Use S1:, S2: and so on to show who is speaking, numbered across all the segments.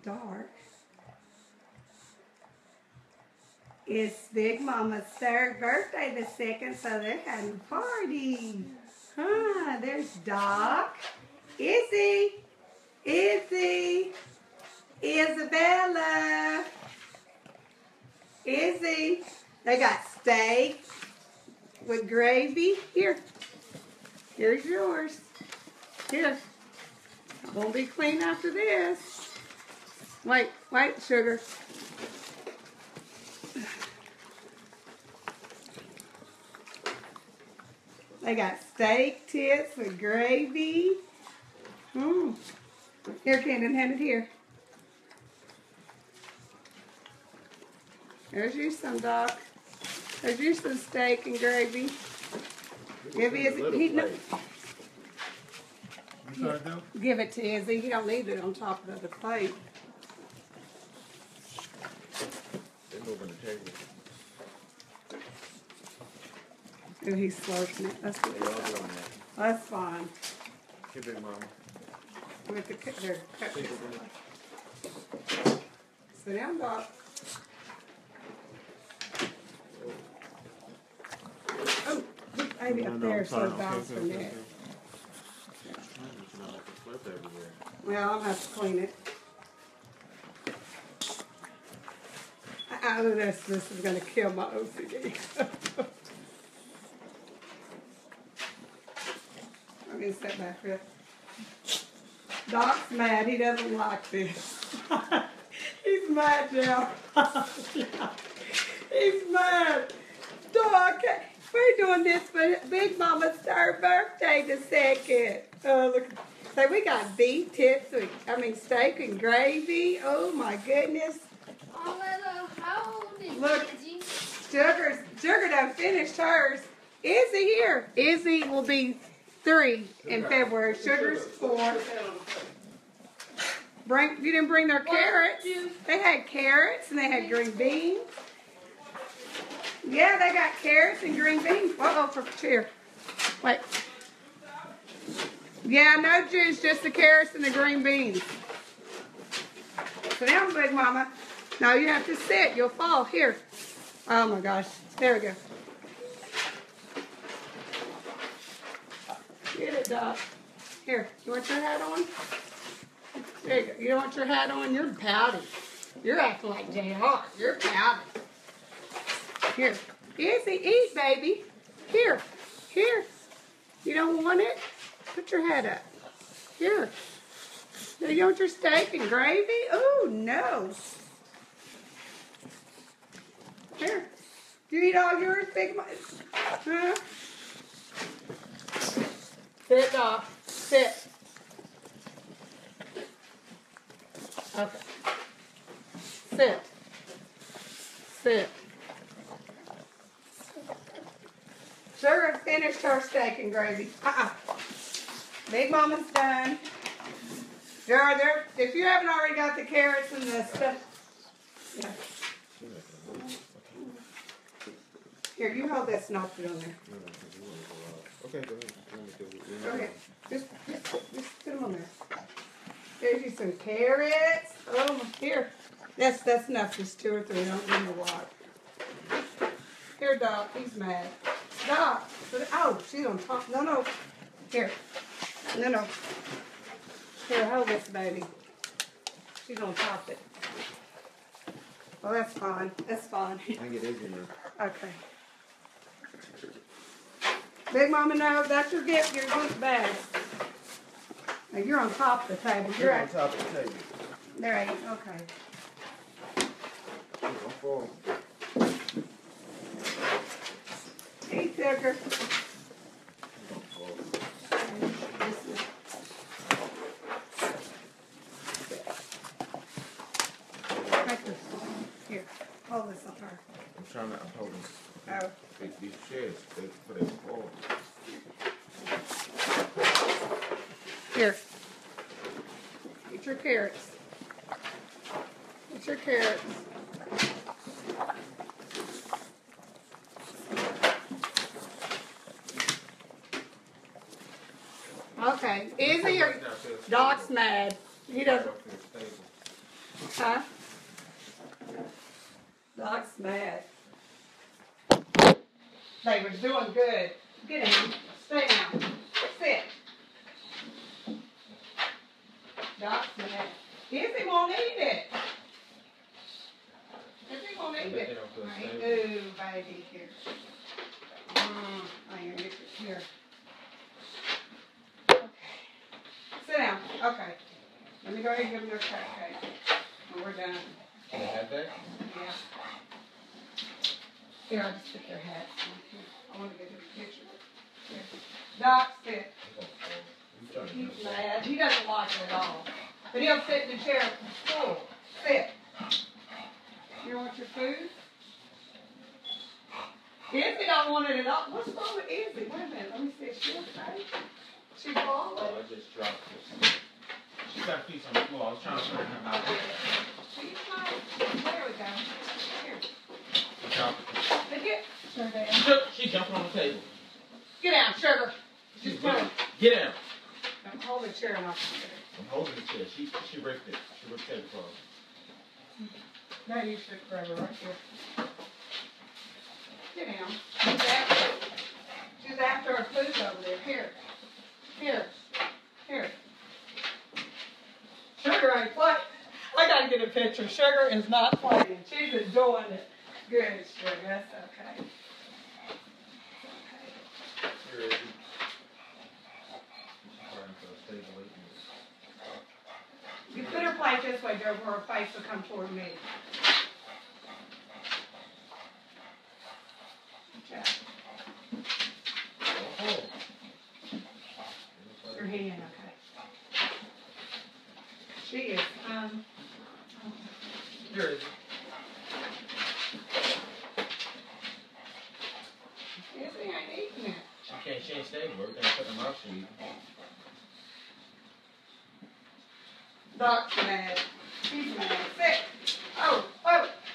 S1: dark. It's Big Mama's 3rd birthday this second, so they're having a party. Huh, there's Doc, Izzy, Isabella, Izzy. They got steak with gravy. Here's yours. Here. Won't be clean after this. Wait, sugar. They got steak tips with gravy. Here, Camden, hand it here. There's you some, Doc. There's you some steak and gravy. Give it to Izzy. He don't need it on top of the plate.
S2: They're moving the table.
S1: Oh, he's slurping it. That's good. That's fine.
S2: Give it, Mama.
S1: With the sit down, Doc. Oh, maybe up there so Doc's from there. Well, I'll have to clean it. This is going to kill my OCD. I'm going to sit back here. Doc's mad. He doesn't like this. He's mad now. He's mad. Doc, we're doing this for Big Mama's 3rd birthday the second. Oh, look. So we got beef tips, steak and gravy. Oh my goodness.
S3: How old is
S1: Look,
S3: Izzy?
S1: Sugar done finished hers. Izzy here. Izzy will be 3 in February. Sugar's 4. You didn't bring their carrots. They had carrots and they had green beans. Yeah, they got carrots and green beans. For cheer. Wait. Yeah, no juice, just the carrots and the green beans. Sit down, Big Mama. No, you have to sit. You'll fall. Here. Oh, my gosh. There we go. Get it, Doc. Here. You want your hat on? There you go. You don't want your hat on? You're pouty. You're acting like JR. You're pouty. Here. Izzy, eat, baby. Here. You don't want it? Put your hat up. Here. Do you want your steak and gravy? Oh, no. Here. Do you eat all yours, Big Mama? Huh? Sit, Doc. Sit. Okay. Sit. Sugar finished her steak and gravy. Big Mama's done. If you haven't already got the carrots and the stuff. Yeah. Here, you hold this and I'll put it on there.
S2: Okay, go ahead.
S1: Okay. Just put them on there. There's you some carrots. Oh, here. That's enough. Just 2 or 3. Don't need a lot. Here, Doc. He's mad. Doc. Oh, she's on top. No. Here. No. Here, hold this, baby. She's on top of it. Well, that's fine. That's fine.
S2: I can get Izzy in there.
S1: Okay. Big Mama, no, that's your gift. You're going to bed. Now, you're on top of the table.
S2: You're on top of the table.
S1: There ain't. Okay.
S2: I'm full.
S1: Eat, Sugar. Here, hold this on her.
S2: I'm holding.
S1: Oh.
S2: These chairs, they put it forward.
S1: Here. Eat your carrots. Eat your carrots. Okay. Izzy or Doc's mad. He doesn't. Huh? Doc's mad. They were doing good. Get down. Stay down. Sit. Doc's mad. Izzy won't eat it. Izzy won't eat it. Right. Ooh, baby, here. I'm gonna get you here. Okay. Sit down. Okay. Let me go ahead and give them their cupcake. And we're done.
S2: Can I have that?
S1: Yeah. Here, I'll just put their hats on here. I want to get him a picture. Here. Doc, sit. He's mad. He doesn't like it at all. But he'll sit in the chair full. Sit. You want your food? Izzy don't want it at all. What's wrong with Izzy? Wait a minute. Let me see. Is she okay? She's falling.
S2: Oh, I just dropped it. She got a piece on the floor. I was trying to put her out.
S1: She's fine. There we go. Here.
S2: I dropped it.
S1: Look it. Sure, Dad.
S2: She jumping on the table.
S1: Get down, sugar.
S2: She's
S1: Just come.
S2: Get down.
S1: Now hold the chair and I'll put it.
S2: I'm holding the chair. She ripped it. She ripped the table for us.
S1: Now you should grab her right here. Get down. She's after her food over there. Here. Here. Here. Sugar ain't playing. I gotta get a picture. Sugar is not playing. She's enjoying it. Good, Sugar. That's okay.
S2: Here is it. Trying to stay away from it.
S1: You put her plate this way, Joe, where her face will come toward me. Good job.
S2: Oh.
S1: Your hand, okay. She is,
S2: Here is it.
S1: Izzy ain't eating it.
S2: She ain't stable. We're gonna put them up so you.
S1: Doc's mad. She's mad. Sit. Oh,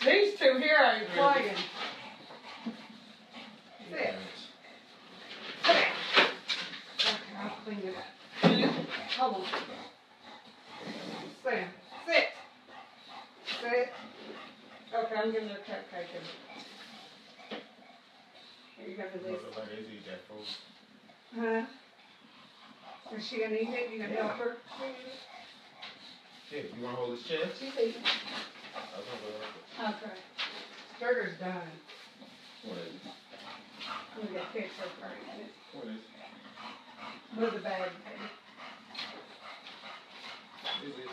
S1: these two here ain't playing. Sit. Sit. Okay, I'll clean it up. Hold on. Sit. Sit. Sit. Okay, I'm giving her a cupcake. Here you go, Lisa.
S2: Look like Izzy eat that food.
S1: Huh? Is she gonna eat it? You gonna help her?
S2: Here, you wanna hold his chest?
S1: She's eating.
S2: I was gonna go like
S1: Okay. Sugar's done.
S2: What is it?
S1: Let me get a picture of her in it.
S2: What is it?
S1: Move the bag, baby.
S2: Is it?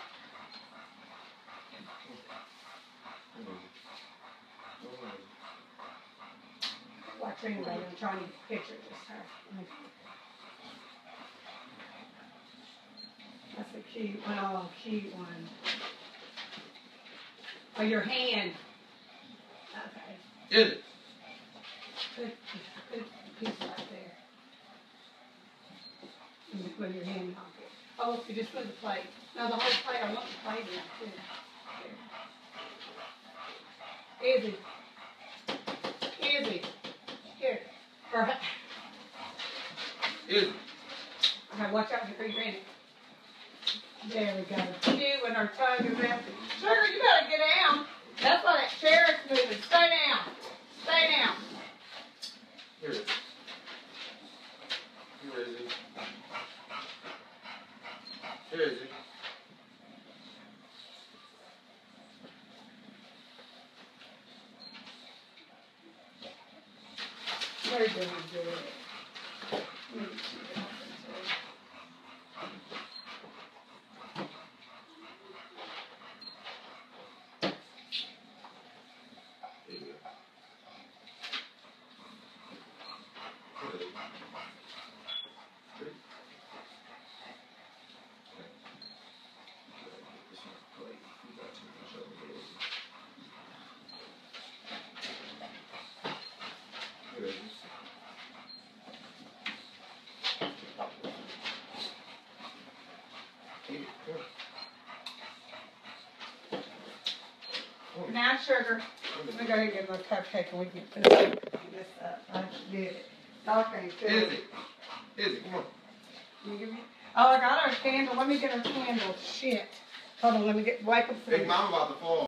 S1: Watch anybody, I'm trying to get a picture of this her. That's a cute one. Oh, cute one. Oh, your hand. Okay.
S2: Is it?
S1: Good piece right there. And you put your hand on it. Oh, you just put the plate. No, the whole plate. I want the plate in it too. Here. Izzy. Izzy. Here.
S2: Is it?
S1: Okay, watch out before you drink it. There we go. Cute when her tongue is empty. Sugar, you gotta get down. That's why that chair is moving. Stay down. Stay down.
S2: Here it is. Here is it. Here is it.
S1: They're doing good.
S2: There you go. Here it is. Ready? This one, plate. You got to show me what it is. Here it is. Eat it. Come on.
S1: Now, Sugar, let me go ahead and get my cupcake and we can put this up. I did it. Doc ain't
S2: Is
S1: doing
S2: it? Is it? Come on.
S1: You give me? Oh, I got her a candle. Let me get her candle. Shit. Hold on, let me wipe up.
S4: Big Mama about to fall.